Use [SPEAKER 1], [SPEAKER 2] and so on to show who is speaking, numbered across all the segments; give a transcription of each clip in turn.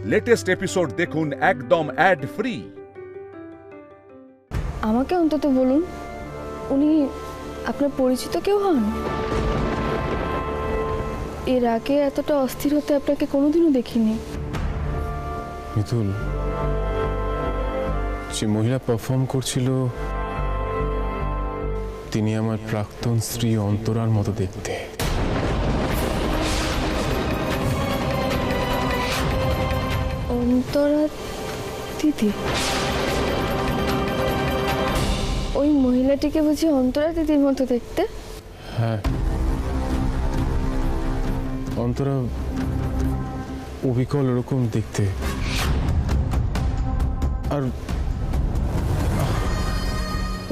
[SPEAKER 1] Latest episode দেখুন একদম add free.
[SPEAKER 2] আমাকে অন্তত বলুন, উনি আপনার পরিচিত কেউ হন? এর আগে এতটা অস্থির হতে আপনাকে কোনোদিনও দেখিনি।
[SPEAKER 3] মিতুল, যে মহিলা পারফর্ম করছিল তিনি আমার প্রাক্তন স্ত্রী অন্তরার মতো দেখতে।
[SPEAKER 2] অন্তরা দিদি? ওই মহিলাটিকে বুঝি অন্তরা দিদির মতো দেখতে?
[SPEAKER 3] হ্যাঁ, অন্তরা অবিকল ওরকম দেখতে। আর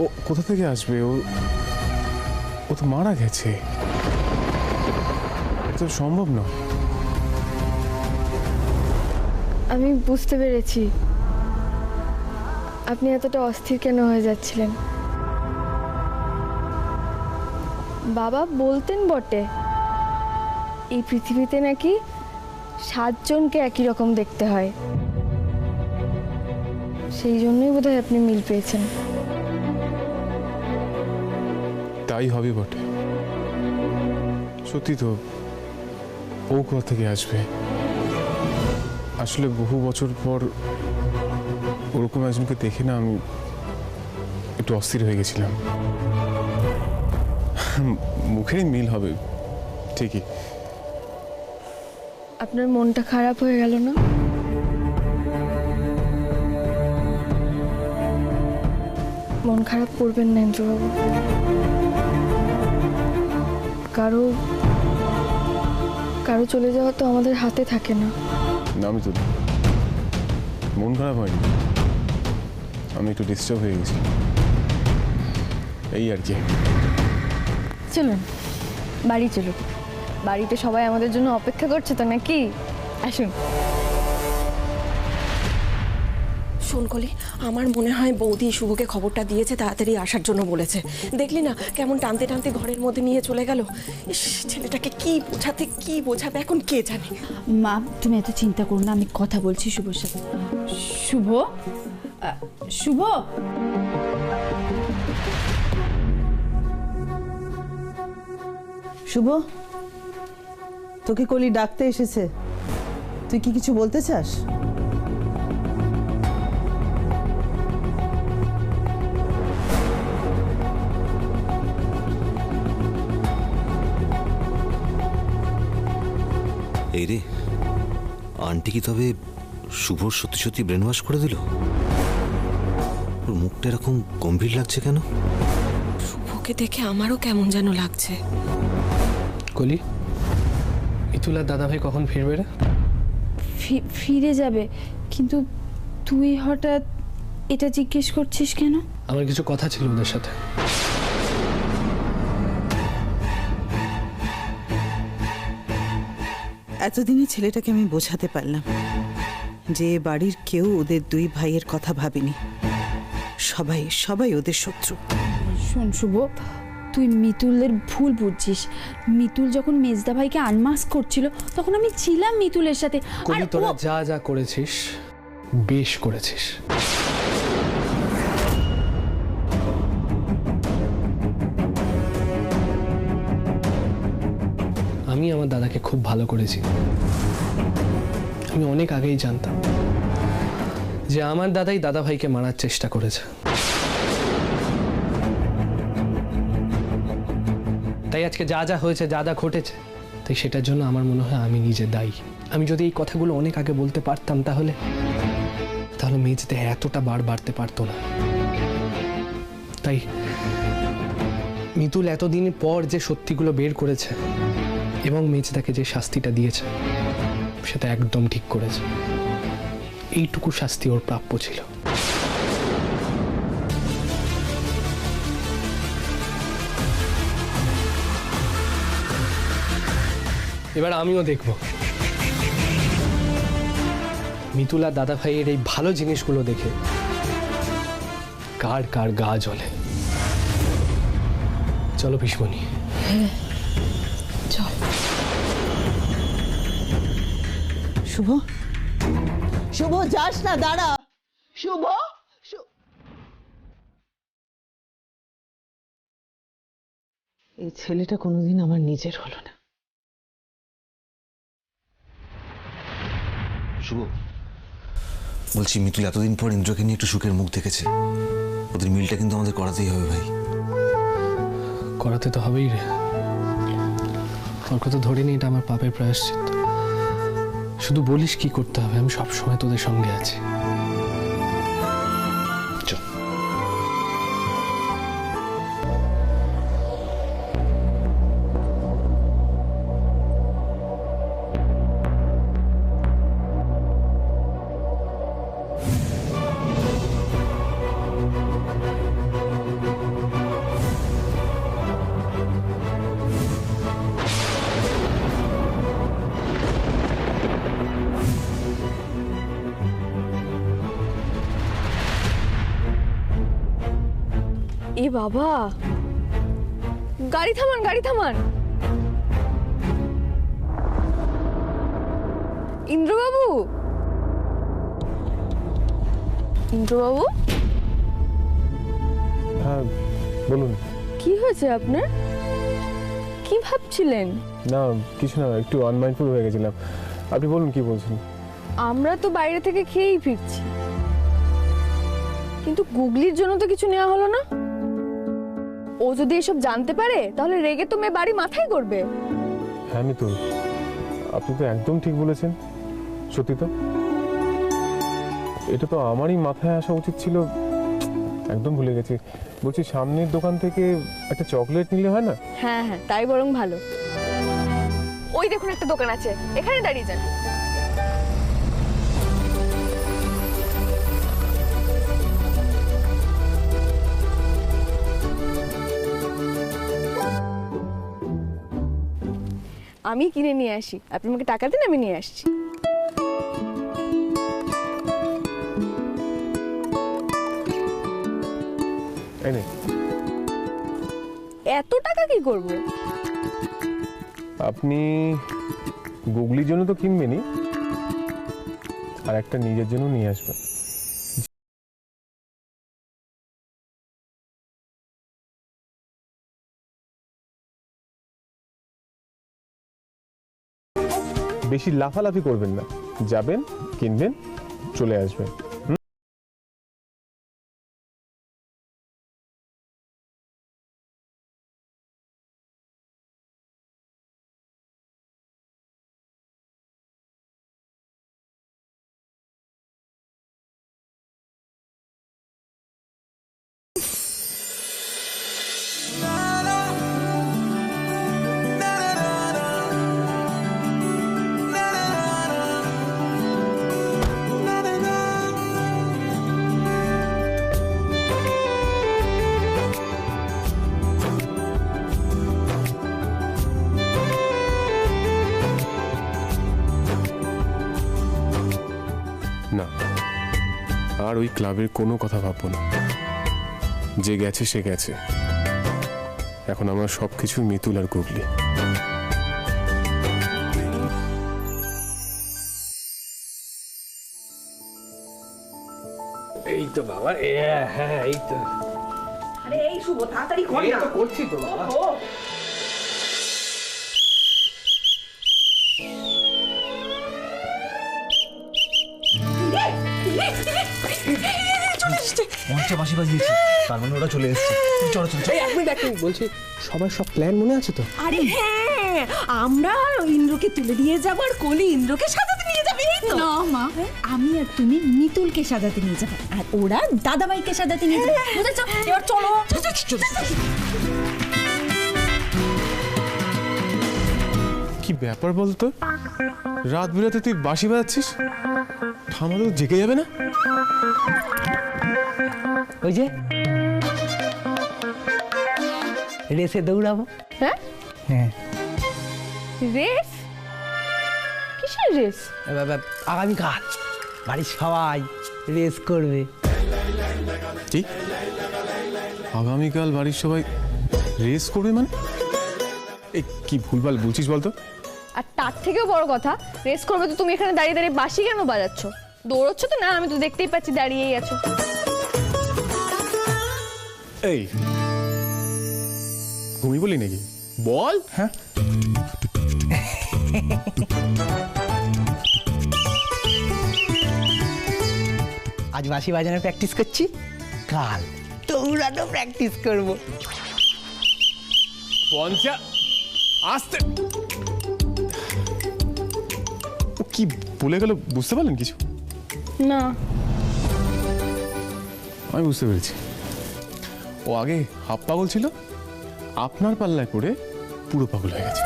[SPEAKER 3] ও কোথা থেকে আসবে? ও তো মারা গেছে, এটা তো সম্ভব না।
[SPEAKER 2] আমি বুঝতে পেরেছি আপনি এতটা অস্থির কেন হয়ে যাচ্ছিলেন। বাবা বলতেন বটে, এই পৃথিবীতে নাকি 7 জনকে একই রকম দেখতে হয়, সেই জন্যই বোধহয় আপনি মিল পেয়েছেন।
[SPEAKER 3] তাই হবে বটে। সত্যি তো, ও কোথা থেকে আসবে? আসলে বহু বছর পর ওরকম একজনকে দেখে না আমি একটু অস্থির হয়ে গেছিলাম। মুখেরই মিল হবে ঠিকই।
[SPEAKER 2] আপনার মনটা খারাপ হয়ে গেল না? মন খারাপ করবেন না ইন্দ্রবাবু। কারো কারো চলে যাওয়া তো আমাদের হাতে থাকে না।
[SPEAKER 3] না, আমি তো মন খারাপ হয়নি, আমি একটু ডিস্টার্ব হয়ে গেছি, এই আর কি।
[SPEAKER 2] চলুন বাড়ি চলুন, বাড়িতে সবাই আমাদের জন্য অপেক্ষা করছে তো নাকি? আসুন।
[SPEAKER 4] শোন কলি, আমার মনে হয় বৌদি শুভকে খবরটা দিয়েছে, তাড়াতাড়ি আসার জন্য বলেছে। দেখলি না কেমন টানতে টানতে ঘরের মধ্যে নিয়ে চলে গেল। ইস, ছেলেটাকে কি বোঝাবে এখন কে জানে।
[SPEAKER 5] মা, তুমি এত চিন্তা করো না, আমি কথা বলছি শুভর সাথে। শুভ, শুভ,
[SPEAKER 6] শুভ, তোকে কলি ডাকতে এসেছে, তুই কি কিছু বলতে চাস?
[SPEAKER 7] এই রে, আন্টি কি তবে শুভর সত্যি সত্যি ব্রেন ওয়াশ করে দিল? ওর মুখটা এরকম গম্ভীর লাগছে কেন?
[SPEAKER 4] শুভকে দেখে আমারও কেমন যেন লাগছে।
[SPEAKER 8] কলি, মিতুল আর দাদাভাই কখন ফিরবে রে?
[SPEAKER 5] ফিরে যাবে, কিন্তু তুই হঠাৎ এটা জিজ্ঞেস করছিস কেন?
[SPEAKER 8] আমার কিছু কথা ছিল ওদের সাথে।
[SPEAKER 6] এতদিনে ছেলেটাকে আমি বোঝাতে পারলাম যে বাড়ির কেউ ওদের 2 ভাইয়ের কথা ভাবেনি, সবাই ওদের শত্রু।
[SPEAKER 5] শোন শুভ, তুই মিতুলের ভুল বুঝছিস। মিতুল যখন মেজদা ভাইকে আনমাস্ক করছিল তখন আমি ছিলাম মিতুলের সাথে।
[SPEAKER 8] কলি, তোরা যা যা করেছিস বেশ করেছিস। আমি আমার দাদাকে খুব ভালো করেছি। আমি অনেক আগেই জানতাম যে আমার দাদাই দাদা ভাইকে মারার চেষ্টা করেছে। তাই আজকে যা যা হয়েছে, যা যা ঘটেছে, তাই সেটার জন্য আমার মনে হয় আমি নিজে দায়ী। আমি যদি এই কথাগুলো অনেক আগে বলতে পারতাম তাহলে মেজদে এতটা বার বাড়তে পারতো না। তাই মিতুল এতদিন পর যে সত্যিগুলো বের করেছে এবং মেজদাকে যে শাস্তিটা দিয়েছে সেটা একদম ঠিক করেছে। এইটুকু শাস্তি ওর প্রাপ্য ছিল। এবার আমিও দেখব মিতুল আর দাদা ভাইয়ের এই ভালো জিনিসগুলো দেখে কার কার গা জ্বলে। চলো ভীষ্মণী।
[SPEAKER 6] চল। শুভ, শুভ যাস না, দাঁড়া। শুভ, এই ছেলেটা কোনোদিন আমার নিজের হলো না।
[SPEAKER 7] শুভ, বলছি মিতুল এতদিন পর ইন্দ্রকে নিয়ে একটু সুখের মুখ দেখেছে। ওদের মিলটা কিন্তু আমাদের করাতেই হবে ভাই।
[SPEAKER 8] করাতে তো হবেই রে। তোর কথা ধরে নি, এটা আমার পাপের প্রায়শ্চিত্ত। শুধু বলিস কি করতে হবে, আমি সবসময় তোদের সঙ্গে আছি।
[SPEAKER 7] চল।
[SPEAKER 2] এ বাবা, গাড়ি থামান, গাড়ি থামান। ইন্দ্রবাবু, ইন্দ্রবাবু,
[SPEAKER 3] হ্যাঁ বলুন।
[SPEAKER 2] কি হয়েছে আপনার? কি ভাবছিলেন?
[SPEAKER 3] না কিছু না, একটু আনমাইন্ডফুল হয়ে গেছিলাম। আপনি বলুন কি বলছেন।
[SPEAKER 2] আমরা তো বাইরে থেকে খেয়েই ফিরছি, কিন্তু গুগলির জন্য তো কিছু নেওয়া হলো না। ও যদি এসব জানতে পারে তাহলে রেগে তো মেয়ে বাড়ি মাথায় করবে।
[SPEAKER 3] হ্যাঁ মিতুল, আপনি তো একদম ঠিক বলেছেন। সত্যি তো, এটা তো আমারই মাথায় আসা উচিত ছিল, একদম ভুলে গেছি। বলছি সামনের দোকান থেকে একটা চকলেট নিলে হয় না?
[SPEAKER 2] হ্যাঁ হ্যাঁ, তাই বরং ভালো। ওই দেখুন একটা দোকান আছে, এখানে দাঁড়িয়ে যান। আমি কিনে নিয়ে আসি, আপনি আমাকে টাকা দিন, আমি নিয়ে আসছি। এত টাকা কি করব?
[SPEAKER 3] আপনি গুগলির জন্য তো কিনবেনই, আর একটা নিজের জন্য নিয়ে আসবেন। বেশি লাফালাফি করবেন না, যাবেন কিনবেন চলে আসবেন। না, আর ওই ক্লাবের কোনো কথা ভাববো না। যে গেছে সে গেছে। এখন আমার সবকিছু মিতুল আর গুগলি।
[SPEAKER 8] এই তো বাবা, হ্যাঁ এই তো।
[SPEAKER 4] আরে এই শুভ, তাড়াতাড়ি কর না।
[SPEAKER 8] তো করছি তো বাবা।
[SPEAKER 7] মঞ্চে বাঁশি বাজিয়েছি, তার মানে ওরা চলে এসেছে। চলো চলো।
[SPEAKER 8] এই এক মিনিট, বলছি সবার সব প্ল্যান মনে আছে তো?
[SPEAKER 4] আরে হ্যাঁ, আমরা ইন্দ্রকে তুলে দিয়ে যাবো আর কলি ইন্দ্রকে সাজাতে নিয়ে যাবে।
[SPEAKER 5] না মা, আমি আর তুমি মিতুলকে সাজাতে নিয়ে যাবো, আর ওরা দাদাভাইকে সাজাতে নিয়ে যাবে। বুঝেছো? এবার চলো।
[SPEAKER 3] কি ব্যাপার বলতো, রাত বিরাতে তুই বাঁশি বাজাচ্ছিস? ঠামাদা তো জেগে যাবে না?
[SPEAKER 9] ওই যে রেসে দৌড়াবো।
[SPEAKER 2] হ্যাঁ
[SPEAKER 9] হ্যাঁ,
[SPEAKER 2] রেস? কিসের রেস?
[SPEAKER 9] আগামীকাল বাড়ির সবাই রেস করবে।
[SPEAKER 3] কি আগামীকাল বাড়ির সবাই রেস করবে মানে? এই কি ভুলভাল বলছিস বলতো?
[SPEAKER 2] আর তার থেকেও বড় কথা, রেস করবে তো তুমি এখানে দাঁড়িয়ে দাঁড়িয়ে বাঁশি কেন বাজাচ্ছ? দৌড়চ্ছ তো না, আমি তো দেখতেই পাচ্ছি দাঁড়িয়েই আছো।
[SPEAKER 3] এই ঘুমি বলি নাকি? বল। হ্যাঁ
[SPEAKER 9] আজ বাঁশি বাজানোর প্র্যাকটিস করছি, কাল দৌড়ানো প্র্যাকটিস করব।
[SPEAKER 3] আসতে ও কি বলে গেল বুঝতে পারলেন কিছু?
[SPEAKER 2] না।
[SPEAKER 3] আমি বুঝতে পেরেছি, ও আগে হাফ পাগল ছিল, আপনার পাল্লায় পড়ে পুরো পাগল হয়ে গেছে।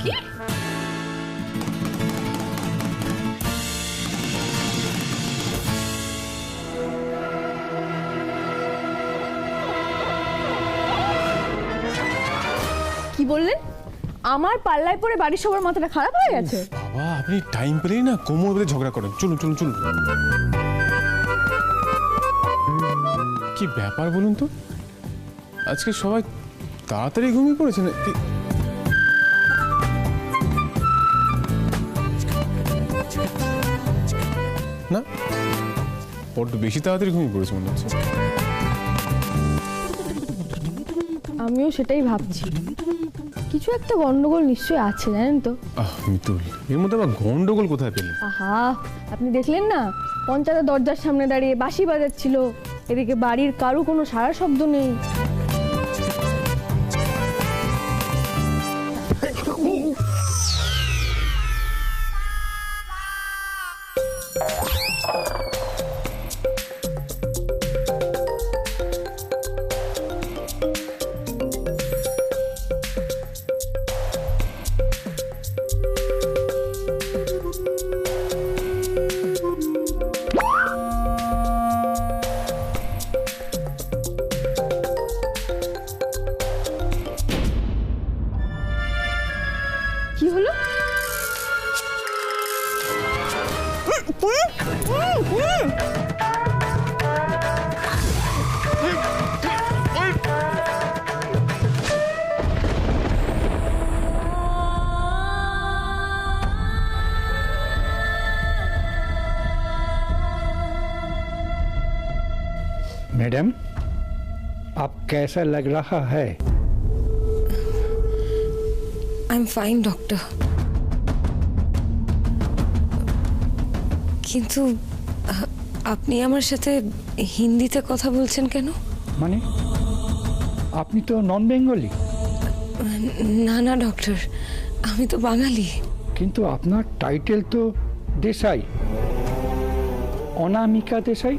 [SPEAKER 2] কি? কি বললেন? আমার পাল্লায় পড়ে বাড়ির সবার মাথাটা খারাপ হয়ে গেছে?
[SPEAKER 3] বাবা আপনি টাইম পেলেই না কোমর বেঁধে ঝগড়া করেন। চলুন চলুন চলুন। কি ব্যাপার বলুন তো, আজকে সবাই তাড়াতাড়ি ঘুমিয়ে পড়েছেন না? বড্ড বেশি তাড়াতাড়ি ঘুমিয়ে পড়েছে মনে হচ্ছে।
[SPEAKER 2] আমিও সেটাই ভাবছি, কিছু একটা গন্ডগোল নিশ্চয়ই আছে, জানেন তো?
[SPEAKER 3] মিতুল, এর মধ্যে আবার গন্ডগোল কোথায় পেলেন?
[SPEAKER 2] আহা, আপনি দেখলেন না পঞ্চায়েতের দরজার সামনে দাঁড়িয়ে বাঁশি বাজাচ্ছিল, এদিকে বাড়ির কারো কোনো সারা শব্দ নেই। কি হলো?
[SPEAKER 10] मैडम, आप कैसा लग रहा है?
[SPEAKER 4] আই এম ফাইন ডক্টর, কিন্তু আপনি আমার সাথে হিন্দিতে কথা বলছেন কেন?
[SPEAKER 10] মানে আপনি তো নন বেঙ্গলি।
[SPEAKER 4] না না ডক্টর, আমি তো বাঙালি।
[SPEAKER 10] কিন্তু আপনার টাইটেল তো দেশাই, অনামিকা দেশাই।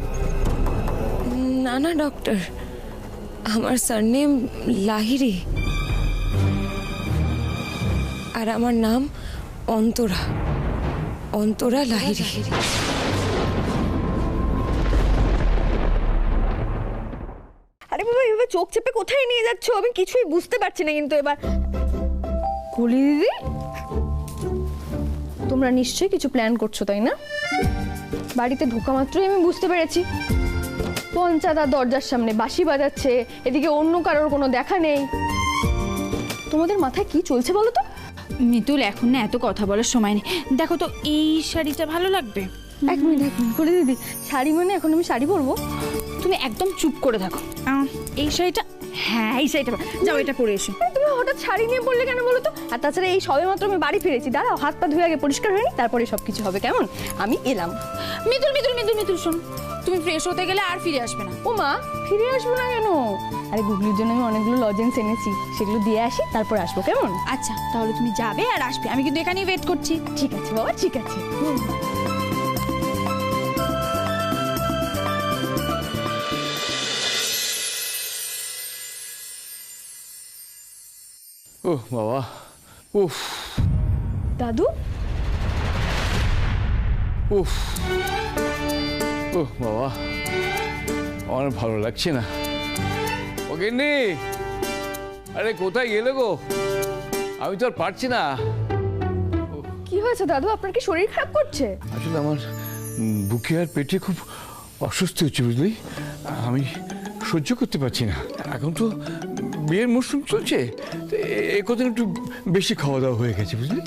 [SPEAKER 4] না না ডক্টর, আমার সারনেম লাহিড়ী, আর আমার নাম অন্তরা, অন্তরা লাহিড়ী।
[SPEAKER 2] আরে বাবা, এভাবে চোখ চেপে কোথায় নিয়ে যাচ্ছ? আমি কিছুই বুঝতে পারছি না। কিন্তু এবার কলি দিদি, তোমরা নিশ্চয়ই কিছু প্ল্যান করছো, তাই না? বাড়িতে ঢোকা মাত্রই আমি বুঝতে পেরেছি পঞ্চায়েত দরজার সামনে বাঁশি বাজাচ্ছে, এদিকে অন্য কারোর কোনো দেখা নেই। তোমাদের মাথায় কি চলছে বলো তো?
[SPEAKER 5] মিতুল, এখন না এত কথা বলার সময় নেই। দেখো তো এই শাড়িটা ভালো লাগবে।
[SPEAKER 2] এক মিনিট করে দিদি, শাড়ি মানে এখন আমি শাড়ি পরবো?
[SPEAKER 5] তুমি একদম চুপ করে থাকো। এই শাড়িটা, হ্যাঁ এই শাড়িটা, যাও এটা পরে এসো।
[SPEAKER 2] তুমি হঠাৎ শাড়ি নিয়ে পড়লে কেন বলো তো? আর তাছাড়া এই সবে মাত্র আমি বাড়ি ফিরেছি, দাঁড়াও হাত পা ধুয়ে আগে পরিষ্কার হয়নি, তারপরে সবকিছু হবে, কেমন? আমি এলাম।
[SPEAKER 5] মিতুল মিতুল মিতুল মিতুল শোনো, তুমি ফ্রেশ হতে গেলে আর ফিরে আসবে না।
[SPEAKER 2] ও মা, ফিরে আসবো না কেন? আরে গুগলির জন্য আমি অনেকগুলো লজেন্স এনেছি, সেগুলো দিয়ে আসি তারপর আসবো, কেমন?
[SPEAKER 5] আচ্ছা তাহলে তুমি যাবে আর আসবে, আমি কিন্তু এখানেই ওয়েট করছি।
[SPEAKER 2] ঠিক আছে বাবা, ঠিক আছে।
[SPEAKER 11] ওহ বাবা, উফ
[SPEAKER 2] দাদু,
[SPEAKER 11] উফ, ওহ বাবা, আমার ভালো লাগছে না। ও গিন্নি, আরে কোথায় গেলে গো? আমি তো আর পারছি না।
[SPEAKER 2] কি হয়েছে দাদু? আপনার কি শরীর খারাপ করছে?
[SPEAKER 11] আসলে আমার বুকে আর পেটে খুব অস্বস্তি হচ্ছে, বুঝলি? আমি সহ্য করতে পারছি না। এখন তো বিয়ের মরশুম চলছে, এ কদিন একটু বেশি খাওয়া দাওয়া হয়ে গেছে, বুঝলি?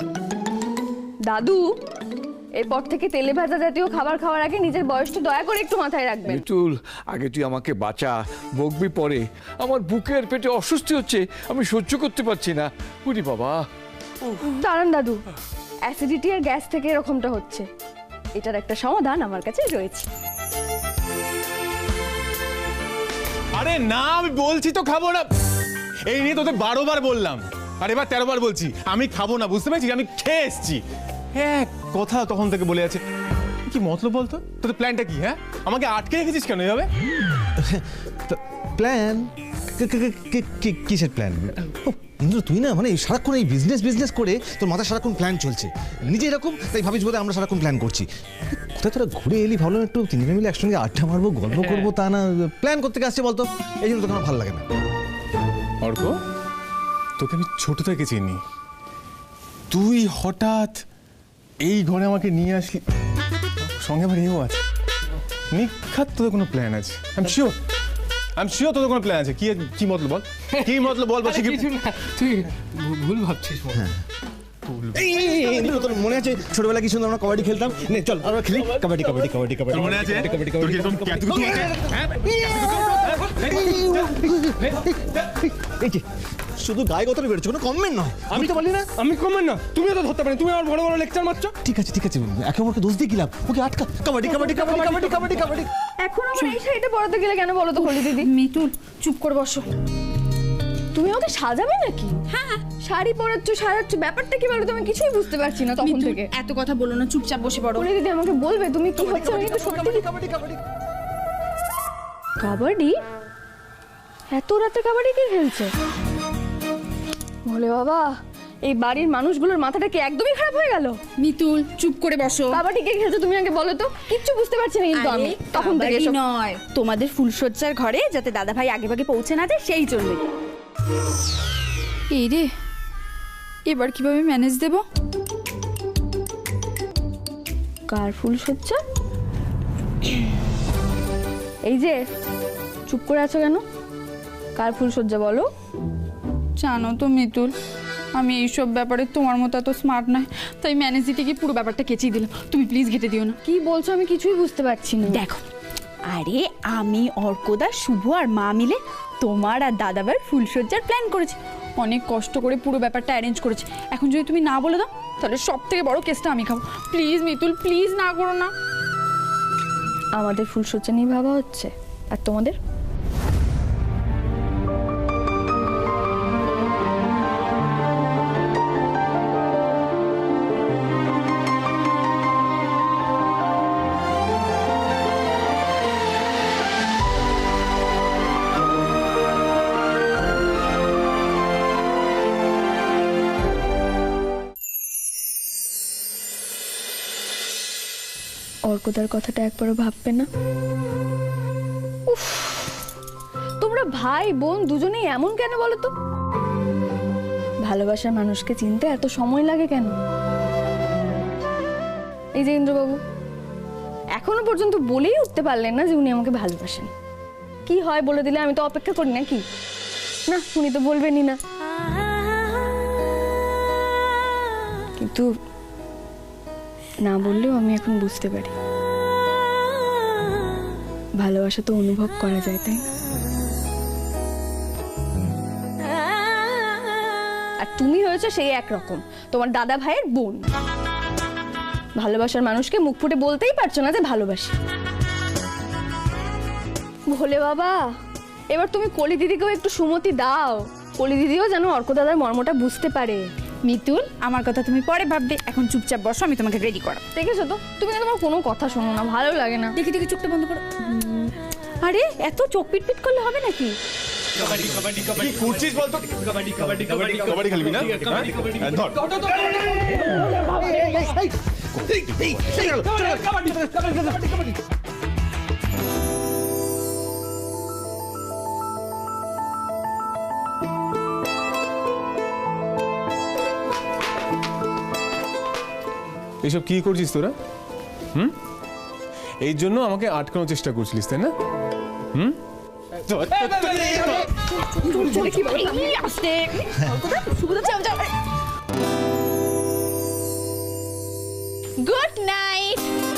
[SPEAKER 2] দাদু, এরপর থেকে তেলে ভাজা জাতীয় খাবার খাওয়ার আগে নিজের বয়সটা দয়া করে একটু মাথায় রাখবেন।
[SPEAKER 11] মিতুল, আগে তুই আমাকে বাঁচা, বকবি পরে। আমার বুকের পেটে অস্বস্তি হচ্ছে, আমি সহ্য করতে পারছি না। উরি বাবা।
[SPEAKER 2] দাঁড়ান দাদু, অ্যাসিডিটি আর গ্যাস থেকে এরকমটা হচ্ছে, এটার একটা সমাধান আমার কাছে রয়েছে।
[SPEAKER 3] আরে না, আমি বলছি তো খাবো না। এই নিয়ে তোদের 12 বার বললাম, আর এবার 13 বার বলছি আমি খাবো না। বুঝতে পারছিস আমি খেয়ে এসছি। হ্যাঁ, কথা তখন থেকে বলে আছে। কি মতলব বলতো? তোদের প্ল্যানটা কি? হ্যাঁ, আমাকে আটকে রেখেছিস কেন এভাবে?
[SPEAKER 7] প্ল্যান? কিসের প্ল্যান? ইন্দ্র, তুই না মানে সারাক্ষণ এই বিজনেস করে তোর মাথায় সারাক্ষণ প্ল্যান চলছে। নিজে এরকম, তাই ভাবিস বোধহয় আমরা সারাক্ষণ প্ল্যান করছি। কোথায় তোরা ঘুরে এলি, ভাবলাম একটু তিনজনে মিলে একসঙ্গে আড্ডা মারবো, গল্প করবো। তা না, প্ল্যান করতে আসছে বলতো। এই জন্য তোকে আমার ভালো লাগে না।
[SPEAKER 3] অর্ক, তোকে আমি ছোট থেকে চিনি, তুই হঠাৎ এই ঘরে আমাকে নিয়ে আসলি, সঙ্গে আবার এও আছে। নিখাত তোদের কোনো প্ল্যান আছে। আমি শিওর তোদের কোনো প্ল্যান আছে। কি মতলব বল, কি মতলব বল।
[SPEAKER 8] তুই ভুল ভাবছিস।
[SPEAKER 7] তোর মনে আছে ছোটবেলা কি সুন্দর আমরা কবাডি খেলতাম? নে চল আমরা খেলি কবাডি।
[SPEAKER 3] মনে আছে?
[SPEAKER 7] এই যে শুধু গায়ে কথা বেরোচ্ছে, কোনো কমেন্ট নয়।
[SPEAKER 8] আমি তো বলি না, আমি কমেন না, তুমিও তো ধরতে পারেন। তুমি আমার বড় বড় লেকচার মারছো।
[SPEAKER 7] ঠিক আছে একে অপরকে দোষ দিয়ে গেলাম। ওকে আটকা। কবাডি।
[SPEAKER 2] এখন আমরা এই শাড়িটা পরাতে গেলে কেন বলো তো কলি দিদি?
[SPEAKER 5] মিতুল চুপ করে বসো।
[SPEAKER 2] তুমি আমাকে সাজাবে নাকি? হ্যাঁ, শাড়ি পরাচ্ছ, সাজাচ্ছ, ব্যাপারটা কি বলো? তুমি কিছুই বুঝতে পারছি না তখন
[SPEAKER 5] মিতুল,
[SPEAKER 2] থেকে।
[SPEAKER 5] এত কথা বলো না, চুপচাপ বসে পড়ো।
[SPEAKER 2] কলি দিদি আমাকে বলবে তুমি কি হচ্ছে? আমি একটু সত্যি। কাবাডি? এত রাতে কাবাডি কে খেলছে? বলে বাবা, এই বাড়ির মানুষগুলোর মাথাটা কি একদমই খারাপ হয়ে গেল?
[SPEAKER 5] মিতুল চুপ করে বসো।
[SPEAKER 2] কাবাডি কে খেলছে তুমি আগে বলো তো। কিচ্ছু বুঝতে পারছি না কিন্তু আমি তখন থেকে।
[SPEAKER 5] কাবাডি নয়, তোমাদের ফুলসজ্জার ঘরে যাতে দাদা ভাই আগে ভাগে পৌঁছে না যায় সেই জন্য। এই রে, এবার কিভাবে ম্যানেজ দেব?
[SPEAKER 2] কার ফুলসজ্জা? এই যে চুপ করে আছো কেন? কার ফুলসজ্জা বলো?
[SPEAKER 5] জানো তো মিতুল, আমি এইসব ব্যাপারে তোমার মতো এত স্মার্ট নয়, তাই ম্যানেজ দিতে গিয়ে পুরো ব্যাপারটা কেচেই দিলাম। তুমি প্লিজ ঘেটে দিও না।
[SPEAKER 2] কি বলছো? আমি কিছুই বুঝতে পারছি না।
[SPEAKER 5] দেখো, আরে আমি অর্কদা, শুভ আর মা মিলে তোমার আর দাদাবার ফুলসজ্জার প্ল্যান করেছি। অনেক কষ্ট করে পুরো ব্যাপারটা অ্যারেঞ্জ করেছি। এখন যদি তুমি না বলে দাও তাহলে সব থেকে বড় কেসটা আমি খাবো। প্লিজ মিতুল, প্লিজ না করো না।
[SPEAKER 2] আমাদের ফুলসজ্জা নিয়ে ভাবা হচ্ছে, আর তোমাদের? অর্কদার কথাটা একবারও ভাববে না? উফ, তোমরা ভাই বোন দুজনেই এমন কেন বলো তো? ভালোবাসার মানুষকে চিনতে এত সময় লাগে কেন? এই যে ইন্দ্রবাবু এখনো পর্যন্ত বলেই উঠতে পারলেন না যে উনি আমাকে ভালোবাসেন। কি হয় বলে দিলে আমি তো অপেক্ষা করি নাকি? না, উনি তো বলবেনই না। কিন্তু না বললেও আমি এখন বুঝতে পারি ভালোবাসা তো অনুভব করা যায়, তাই না? আর তুমি হয়েছে সেই একরকম, তোমার দাদা ভাইয়ের বোন। ভালোবাসার মানুষকে মুখ ফুটে বলতেই পারছো না যে ভালোবাসি। ভোলে বাবা, এবার তুমি কলি দিদিকেও একটু সুমতি দাও। কলি দিদিও যেন অর্ক দাদার মর্মটা বুঝতে পারে।
[SPEAKER 5] মিতুল, আমার কথা তুমি পরে ভাববে, এখন চুপচাপ বসো, আমি তোমাকে রেডি করো।
[SPEAKER 2] দেখেছো তো, তুমি না তোমার কোনো কথা শোনো না, ভালো লাগে না।
[SPEAKER 5] দেখি চোখটা বন্ধ করো।
[SPEAKER 2] আরে এত চোখ পিটপিট করলে হবে নাকি?
[SPEAKER 3] কি করছিস বলতো? কবাডি খেলবি না? এইসব কি করছিস তোরা? এই জন্য আমাকে আটকানোর চেষ্টা করছিলিস, তাই না?
[SPEAKER 5] Good night.